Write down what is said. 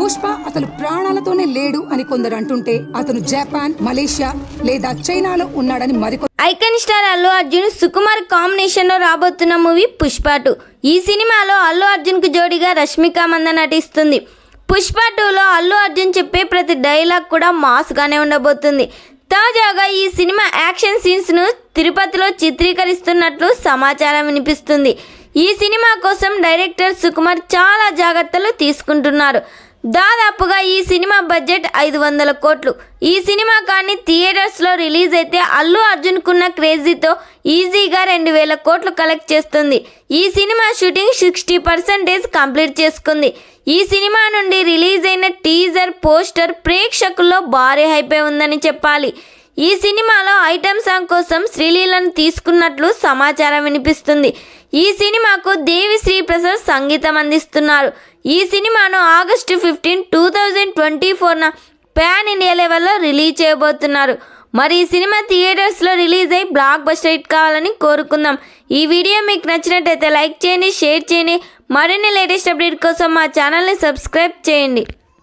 పుష్ప అతను ప్రాణాలతోనే లేడు అని కొందరు అంటుంటే అతను జపాన్, మలేషియా లేదా చైనాలో ఉన్నాడని మరికొందరు. Icon star Allu Arjun Sukumar combination లో రాబోతున్న మూవీ పుష్ప 2. ఈ సినిమాలో అల్లు అర్జున్ కు జోడిగా రష్మిక మందన నటిస్తుంది. పుష్ప 2లో అల్లు అర్జున్ చెప్పే ప్రతి డైలాగ్ కూడా మాస్ గానే ఉండబోతుంది. తాజాగా ఈ సినిమా యాక్షన్ సీన్స్ ను తిరుపతిలో చిత్రీకరిస్తున్నట్లు సమాచారం వినిపిస్తుంది. ఈ సినిమా కోసం డైరెక్టర్ సుకుమార్ చాలా జాగ్రత్తలు తీసుకుంటున్నారు. దాదాపుగా ఈ సినిమా బడ్జెట్ 500 కోట్లు. ఈ సినిమా కానీ థియేటర్స్లో రిలీజ్ అయితే అల్లు అర్జున్ కున్న క్రేజీతో ఈజీగా 2000 కోట్లు కలెక్ట్ చేస్తుంది. ఈ సినిమా షూటింగ్ 60% కంప్లీట్ చేసుకుంది. ఈ సినిమా నుండి రిలీజ్ అయిన టీజర్, పోస్టర్ ప్రేక్షకుల్లో భారీ హైపే ఉందని చెప్పాలి. ఈ సినిమాలో ఐటమ్ సాంగ్ కోసం శ్రీలీలను తీసుకున్నట్లు సమాచారం వినిపిస్తుంది. ఈ సినిమాకు దేవి శ్రీ ప్రసాద్ సంగీతం అందిస్తున్నారు. ఈ సినిమాను ఆగస్టు 15, 2024న పాన్ ఇండియా లెవెల్లో రిలీజ్ చేయబోతున్నారు. మరి ఈ సినిమా థియేటర్స్లో రిలీజ్ అయ్యి బ్లాక్ బస్టర్ హిట్ కావాలని కోరుకుందాం. ఈ వీడియో మీకు నచ్చినట్టయితే లైక్ చేయండి, షేర్ చేయండి. మరిన్ని లేటెస్ట్ అప్డేట్ కోసం మా ఛానల్ని సబ్స్క్రైబ్ చేయండి.